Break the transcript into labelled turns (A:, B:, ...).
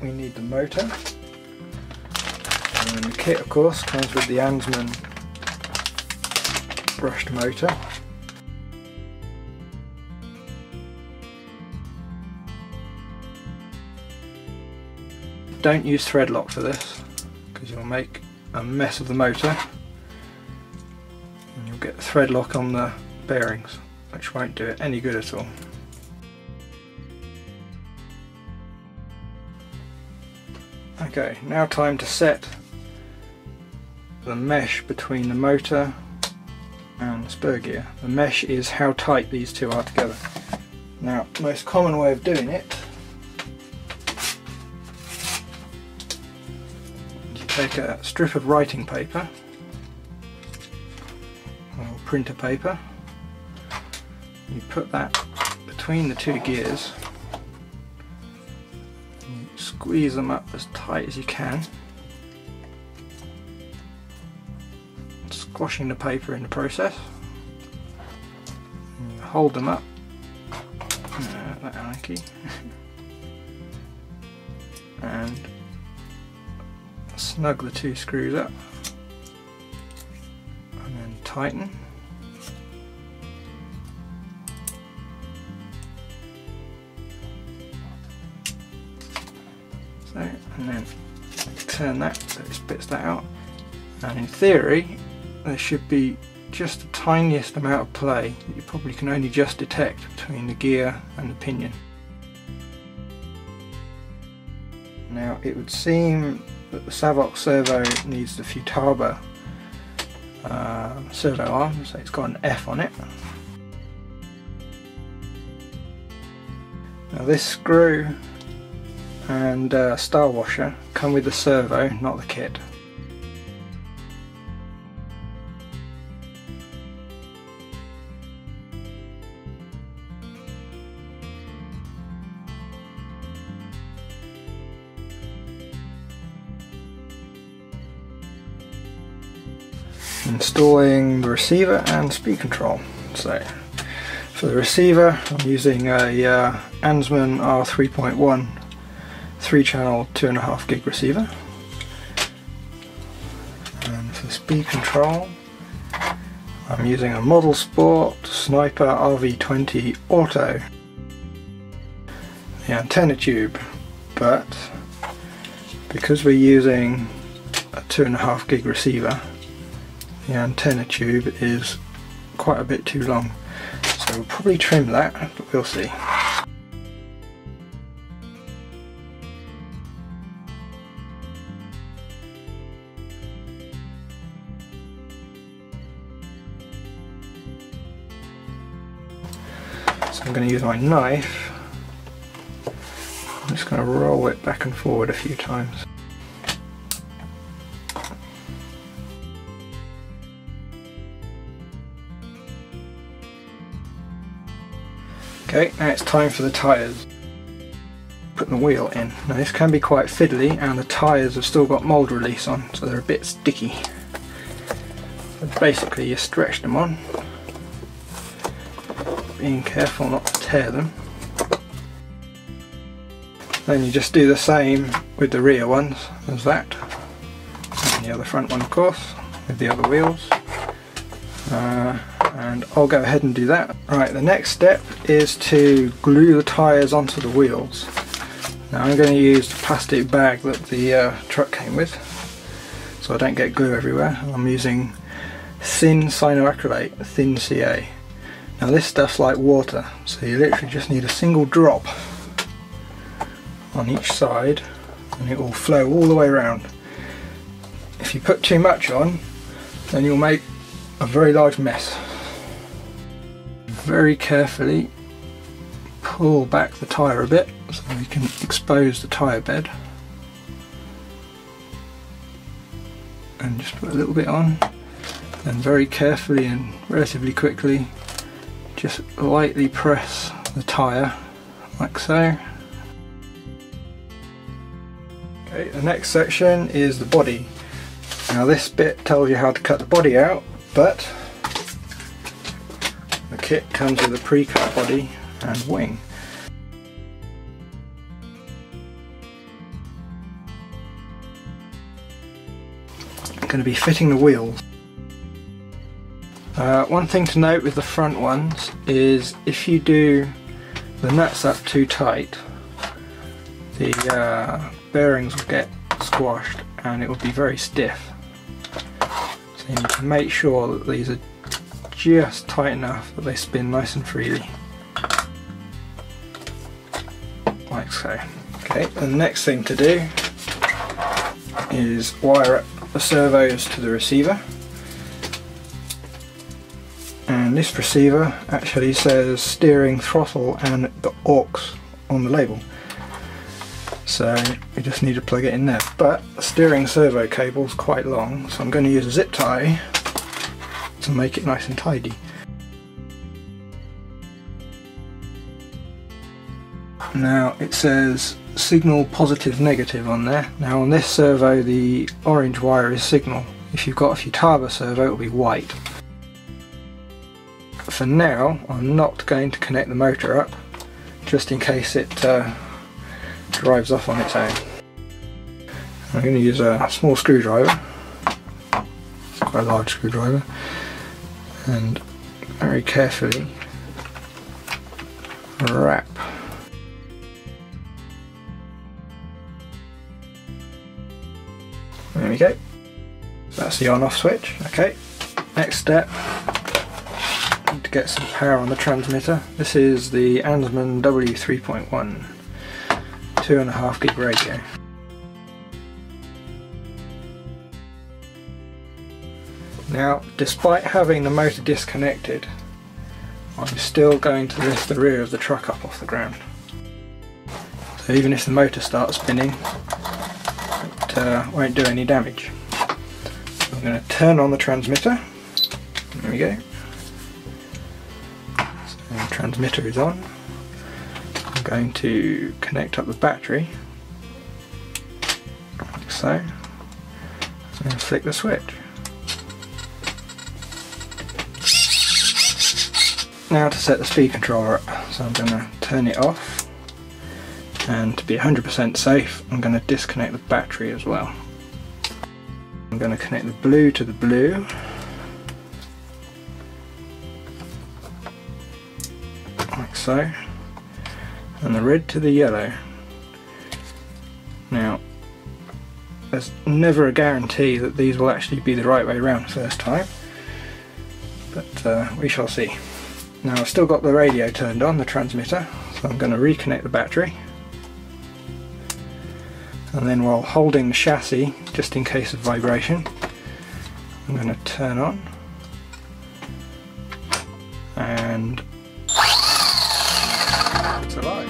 A: we need the motor, and then the kit of course comes with the Ansmann brushed motor. Don't use thread lock for this because you'll make a mess of the motor and you'll get thread lock on the bearings, which won't do it any good at all. Okay, now time to set the mesh between the motor and the spur gear. The mesh is how tight these two are together. Now, the most common way of doing it, you take a strip of writing paper or printer paper, you put that between the two gears, you squeeze them up as tight as you can, squashing the paper in the process. And you hold them up, that anarchy, and snug the two screws up, and then tighten. So, and then turn that so it spits that out, and in theory there should be just the tiniest amount of play that you probably can only just detect between the gear and the pinion. Now it would seem that the Savox servo needs the Futaba servo arm, so it's got an F on it. Now this screw and star washer come with the servo, not the kit. Installing the receiver and speed control. So for the receiver I'm using a Ansmann R3.1 3-channel 2.5 gig receiver, and for speed control I'm using a Model Sport Sniper RV20 Auto, the antenna tube, but because we're using a 2.5 gig receiver, the antenna tube is quite a bit too long, so we'll probably trim that, but we'll see. So I'm going to use my knife, I'm just going to roll it back and forward a few times. Okay, now it's time for the tyres. Put the wheel in. Now this can be quite fiddly and the tyres have still got mould release on, so they're a bit sticky. But basically you stretch them on, being careful not to tear them. Then you just do the same with the rear ones as that. And the other front one of course, with the other wheels. And I'll go ahead and do that. Right, the next step is to glue the tyres onto the wheels. Now I'm going to use the plastic bag that the truck came with, so I don't get glue everywhere. I'm using thin cyanoacrylate, thin CA. Now this stuff's like water, so you literally just need a single drop on each side and it will flow all the way around. If you put too much on, then you'll make a very large mess. Very carefully pull back the tyre a bit so we can expose the tyre bed, and just put a little bit on, then very carefully and relatively quickly just lightly press the tyre like so. Okay, the next section is the body. Now this bit tells you how to cut the body out, but the kit comes with a pre-cut body and wing. going to be fitting the wheels. One thing to note with the front ones is if you do the nuts up too tight, the bearings will get squashed and it will be very stiff. So you need to make sure that these are just tight enough that they spin nice and freely. Like so. Okay, and the next thing to do is wire up the servos to the receiver. And this receiver actually says steering, throttle and the aux on the label. So we just need to plug it in there. But the steering servo cable is quite long, so I'm going to use a zip tie to make it nice and tidy. Now it says signal positive negative on there. Now on this servo the orange wire is signal. If you've got a Futaba servo it will be white. For now I'm not going to connect the motor up, just in case it drives off on its own. I'm going to use a small screwdriver, it's quite a large screwdriver, and very carefully wrap. There we go, that's the on off switch. Okay, next step, need to get some power on the transmitter. This is the Ansmann W3.1 2.5 gig radio. Now, despite having the motor disconnected, I'm still going to lift the rear of the truck up off the ground. So even if the motor starts spinning, it won't do any damage. So I'm going to turn on the transmitter. There we go. So the transmitter is on. I'm going to connect up the battery, like so, and flick the switch. Now to set the speed controller up, so I'm going to turn it off, and to be 100% safe I'm going to disconnect the battery as well. I'm going to connect the blue to the blue, like so, and the red to the yellow. Now there's never a guarantee that these will actually be the right way around the first time, but we shall see. Now I've still got the radio turned on, the transmitter, so I'm going to reconnect the battery, and then while holding the chassis, just in case of vibration, I'm going to turn on and it's alive.